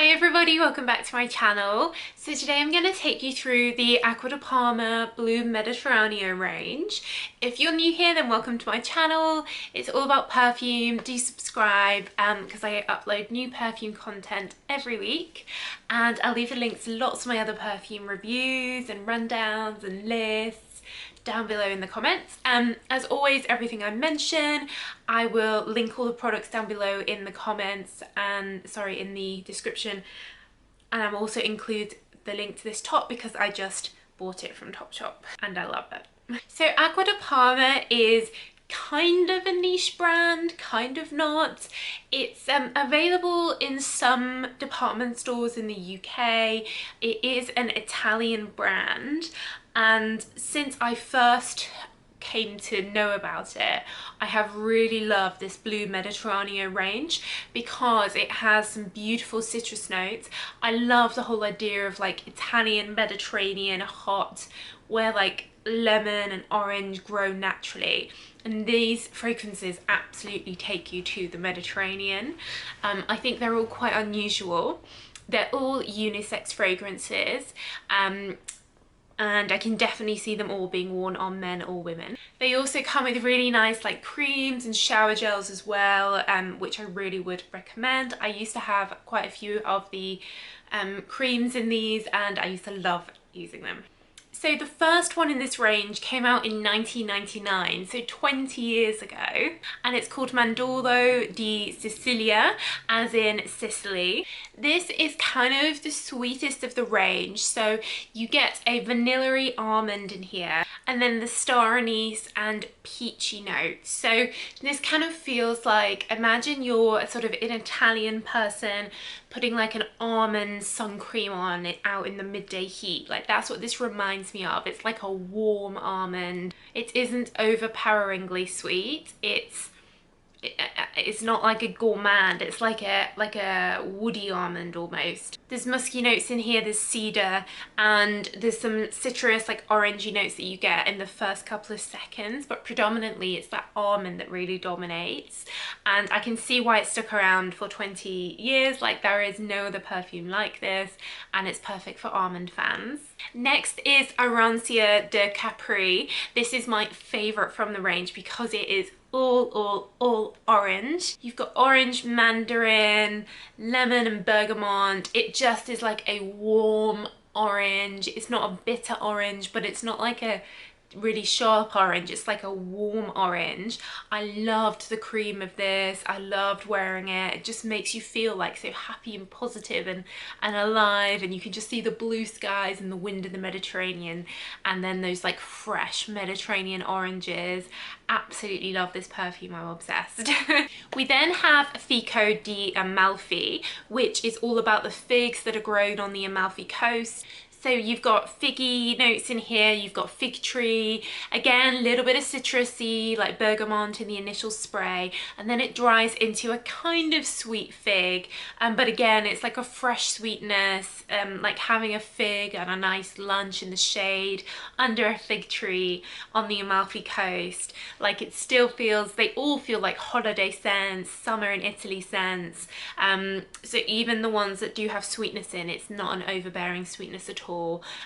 Hi everybody, welcome back to my channel. So today I'm going to take you through the ACQUA di Parma Blue Mediterraneo range. If you're new here, then welcome to my channel. It's all about perfume. Do subscribe because I upload new perfume content every week, and I'll leave the links to lots of my other perfume reviews and rundowns and lists down below in the comments. As always, everything I mention, I will link all the products down below in the comments and in the description, and I'll also include the link to this top because I just bought it from Topshop and I love it. So ACQUA di Parma is kind of a niche brand, kind of not. It's available in some department stores in the UK. It is an Italian brand, and since I first came to know about it, I have really loved this Blue Mediterraneo range because it has some beautiful citrus notes. I love the whole idea of like Italian Mediterranean hot, where like lemon and orange grow naturally, and these fragrances absolutely take you to the Mediterranean. I think they're all quite unusual. They're all unisex fragrances, and I can definitely see them all being worn on men or women. They also come with really nice like creams and shower gels as well, which I really would recommend. I used to have quite a few of the creams in these, and I used to love using them. So the first one in this range came out in 1999, so 20 years ago, and it's called Mandorlo di Sicilia, as in Sicily. This is kind of the sweetest of the range, so you get a vanilla-y almond in here, and then the star anise and peachy notes. So this kind of feels like, imagine you're sort of an Italian person putting like an almond sun cream on it out in the midday heat. Like that's what this reminds me of. It's like a warm almond. It isn't overpoweringly sweet. It's not like a gourmand, it's like a woody almond almost. There's musky notes in here, there's cedar, and there's some citrus like orangey notes that you get in the first couple of seconds, but predominantly it's that almond that really dominates. And I can see why it stuck around for 20 years, like there is no other perfume like this, and it's perfect for almond fans. Next is Theodore Capri. This is my favorite from the range because it is all orange. You've got orange, mandarin, lemon and bergamot. It just is like a warm orange. It's not a bitter orange, but it's not like a really sharp orange. It's like a warm orange. I loved the cream of this. I loved wearing it. It just makes you feel like so happy and positive and alive, and you can just see the blue skies and the wind of the Mediterranean, and then those like fresh Mediterranean oranges. Absolutely love this perfume. I'm obsessed. We then have Fico di Amalfi, which is all about the figs that are grown on the Amalfi coast. So you've got figgy notes in here, you've got fig tree, again, a little bit of citrusy, like bergamot in the initial spray, and then it dries into a kind of sweet fig, but again, it's like a fresh sweetness, like having a fig and a nice lunch in the shade under a fig tree on the Amalfi coast. Like it still feels, they all feel like holiday scents, summer in Italy scents, so even the ones that do have sweetness in, it's not an overbearing sweetness at all.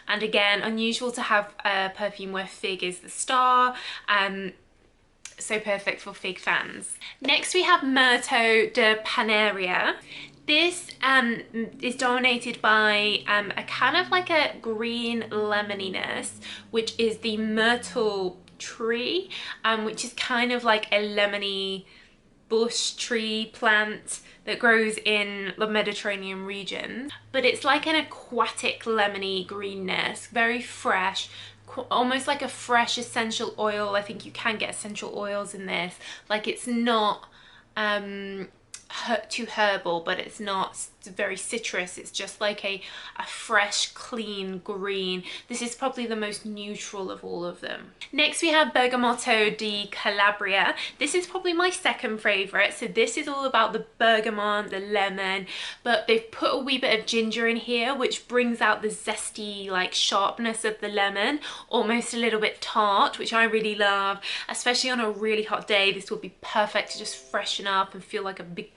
And again, unusual to have a perfume where fig is the star, so perfect for fig fans. Next we have Myrto de Paneria. This is dominated by a kind of like a green lemoniness, which is the myrtle tree, which is kind of like a lemony bush tree plant that grows in the Mediterranean region, but it's like an aquatic lemony greenness, very fresh, almost like a fresh essential oil. I think you can get essential oils in this. Like it's not too herbal, but it's not very citrus. It's just like a fresh, clean green. This is probably the most neutral of all of them. Next we have Bergamotto di Calabria. This is probably my second favorite. So this is all about the bergamot, the lemon, but they've put a wee bit of ginger in here, which brings out the zesty like sharpness of the lemon, almost a little bit tart, which I really love. Especially on a really hot day, this will be perfect to just freshen up and feel like a big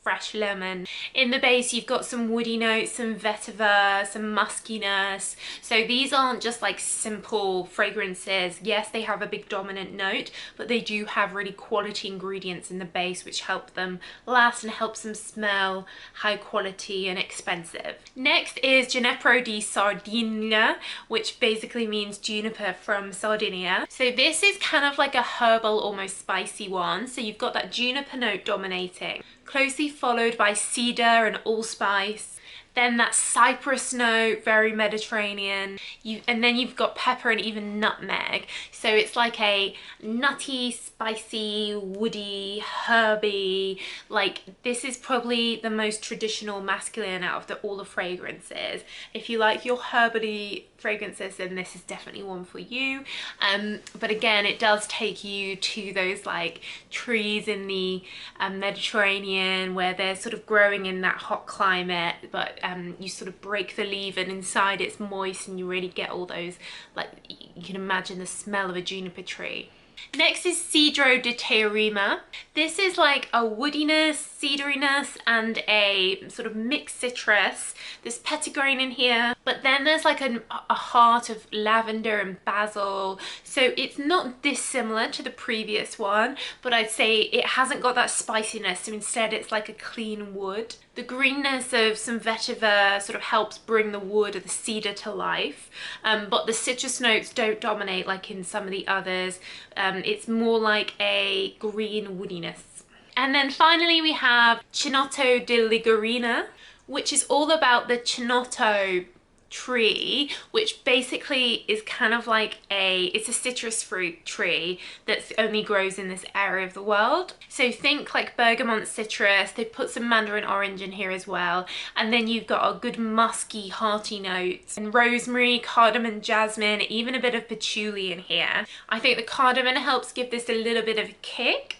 fresh lemon. In the base you've got some woody notes, some vetiver, some muskiness. So these aren't just like simple fragrances. Yes, they have a big dominant note, but they do have really quality ingredients in the base which help them last and helps them smell high quality and expensive. Next is Ginepro di Sardinia, which basically means juniper from Sardinia. So this is kind of like a herbal, almost spicy one. So you've got that juniper note dominating, closely followed by cedar and allspice. Then that cypress note, very Mediterranean. And then you've got pepper and even nutmeg. So it's like a nutty, spicy, woody, herby. Like this is probably the most traditional masculine out of all the fragrances. If you like your herbally fragrances, then this is definitely one for you. But again, it does take you to those like trees in the Mediterranean where they're sort of growing in that hot climate, but you sort of break the leaf and inside it's moist and you really get all those, like you can imagine the smell of a juniper tree. Next is Cedro di Rima. This is like a woodiness, cedariness, and a sort of mixed citrus. There's petitgrain in here, but then there's like a heart of lavender and basil. So it's not dissimilar to the previous one, but I'd say it hasn't got that spiciness. So instead it's like a clean wood. The greenness of some vetiver sort of helps bring the wood or the cedar to life, but the citrus notes don't dominate like in some of the others. It's more like a green woodiness. And then finally we have Chinotto di Ligurina, which is all about the Chinotto tree, which basically is kind of like it's a citrus fruit tree that only grows in this area of the world. So think like bergamot citrus. They put some mandarin orange in here as well, and then you've got a good musky hearty notes and rosemary, cardamom, jasmine, even a bit of patchouli in here. I think the cardamom helps give this a little bit of a kick,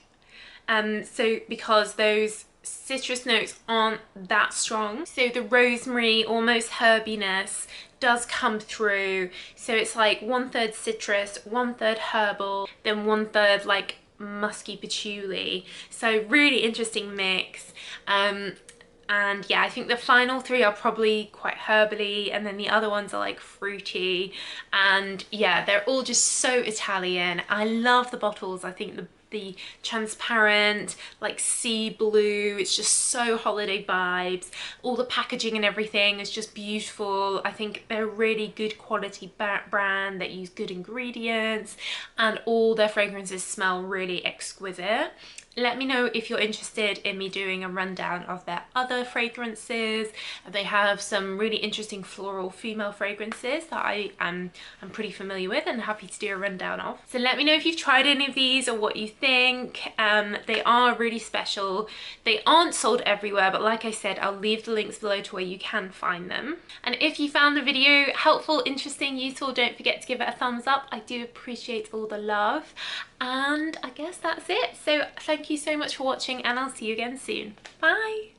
so because those citrus notes aren't that strong, so the rosemary, almost herbiness does come through. So it's like 1/3 citrus, 1/3 herbal, then 1/3 like musky patchouli. So really interesting mix. And yeah, I think the final three are probably quite herbally, and then the other ones are like fruity. And yeah, they're all just so Italian. I love the bottles. I think the transparent like sea blue, it's just so holiday vibes. All the packaging and everything is just beautiful. I think they're a really good quality brand that use good ingredients, and all their fragrances smell really exquisite. Let me know if you're interested in me doing a rundown of their other fragrances. They have some really interesting floral female fragrances that I'm pretty familiar with and happy to do a rundown of. So let me know if you've tried any of these or what you think. They are really special. They aren't sold everywhere, but like I said, I'll leave the links below to where you can find them. And if you found the video helpful, interesting, useful, don't forget to give it a thumbs up. I do appreciate all the love. And I guess that's it. So thank you so much for watching, and I'll see you again soon. Bye!